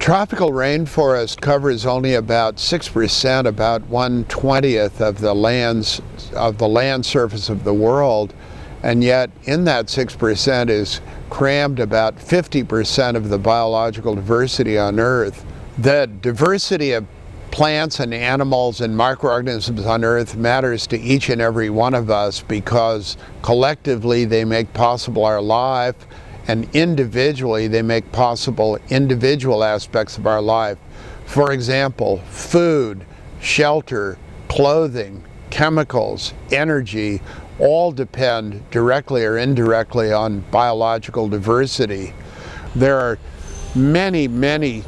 tropical rainforest covers only about 6%, about 1/20th of the land surface of the world, and yet in that 6% is crammed about 50% of the biological diversity on Earth. The diversity of plants and animals and microorganisms on Earth matters to each and every one of us because collectively they make possible our life, and individually they make possible individual aspects of our life. For example, food, shelter, clothing, chemicals, energy, all depend directly or indirectly on biological diversity. There are many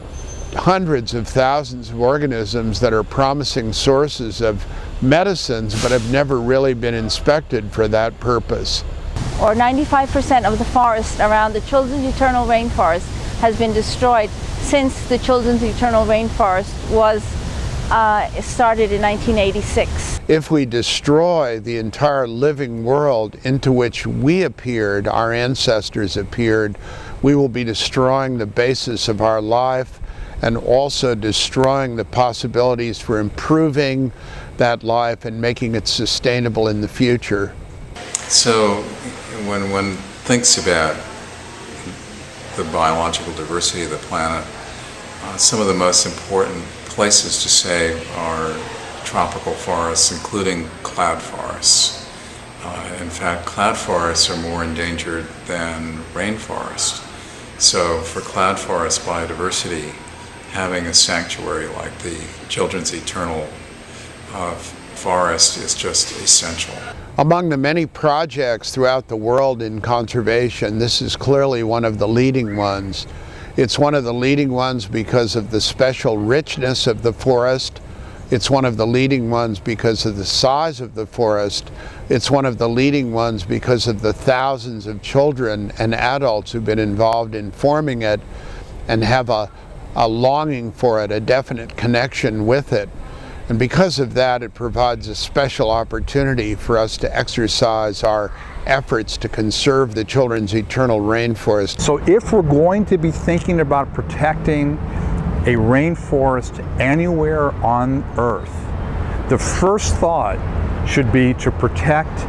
hundreds of thousands of organisms that are promising sources of medicines but have never really been inspected for that purpose. Or 95% of the forest around the Children's Eternal Rainforest has been destroyed since the Children's Eternal Rainforest was started in 1986. If we destroy the entire living world into which we appeared, our ancestors appeared, we will be destroying the basis of our life and also destroying the possibilities for improving that life and making it sustainable in the future. So when one thinks about the biological diversity of the planet, some of the most important places to save are tropical forests, including cloud forests. In fact, cloud forests are more endangered than rainforest. So for cloud forest biodiversity, having a sanctuary like the Children's Eternal Forest is just essential. Among the many projects throughout the world in conservation, this is clearly one of the leading ones. It's one of the leading ones because of the special richness of the forest. It's one of the leading ones because of the size of the forest. It's one of the leading ones because of the thousands of children and adults who've been involved in forming it and have a longing for it, a definite connection with it. And because of that, it provides a special opportunity for us to exercise our efforts to conserve the Children's Eternal Rainforest. So if we're going to be thinking about protecting a rainforest anywhere on Earth, the first thought should be to protect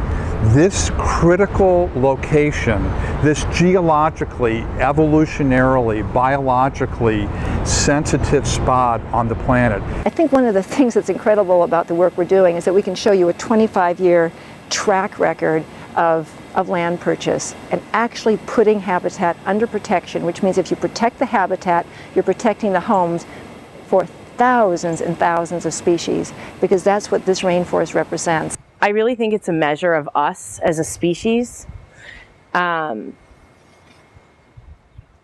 this critical location, this geologically, evolutionarily, biologically sensitive spot on the planet. I think one of the things that's incredible about the work we're doing is that we can show you a 25-year track record of land purchase and actually putting habitat under protection, which means if you protect the habitat, you're protecting the homes for thousands and thousands of species, because that's what this rainforest represents. I really think it's a measure of us as a species,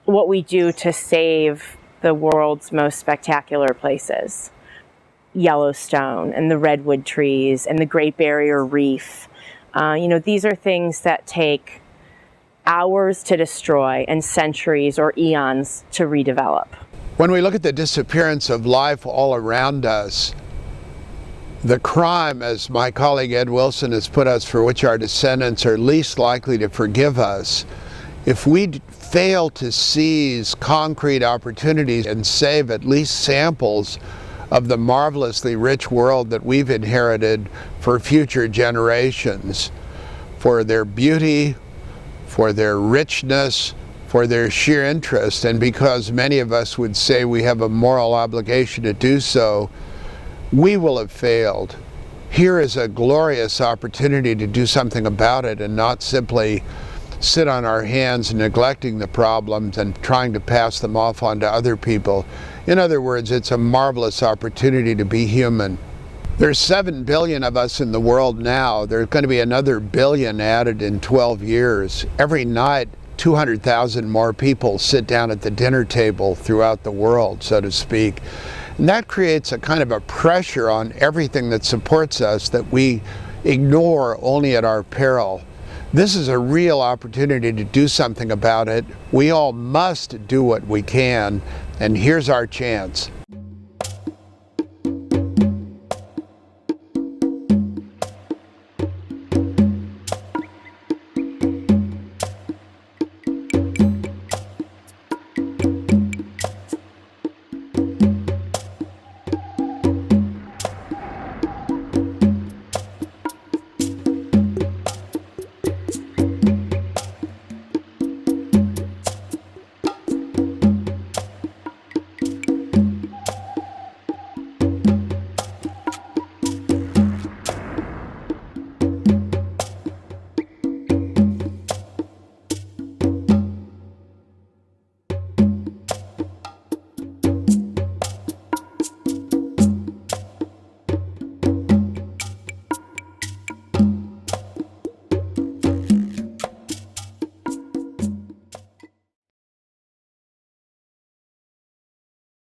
what we do to save the world's most spectacular places. Yellowstone and the redwood trees and the Great Barrier Reef. These are things that take hours to destroy and centuries or eons to redevelop. When we look at the disappearance of life all around us, the crime, as my colleague Ed Wilson has put us, for which our descendants are least likely to forgive us, if we fail to seize concrete opportunities and save at least samples of the marvelously rich world that we've inherited for future generations, for their beauty, for their richness, for their sheer interest, and because many of us would say we have a moral obligation to do so, we will have failed. Here is a glorious opportunity to do something about it and not simply sit on our hands neglecting the problems and trying to pass them off onto other people. In other words, it's a marvelous opportunity to be human. There's 7 billion of us in the world now. There's going to be another billion added in 12 years. Every night, 200,000 more people sit down at the dinner table throughout the world, so to speak. And that creates a kind of a pressure on everything that supports us that we ignore only at our peril. This is a real opportunity to do something about it. We all must do what we can, and here's our chance.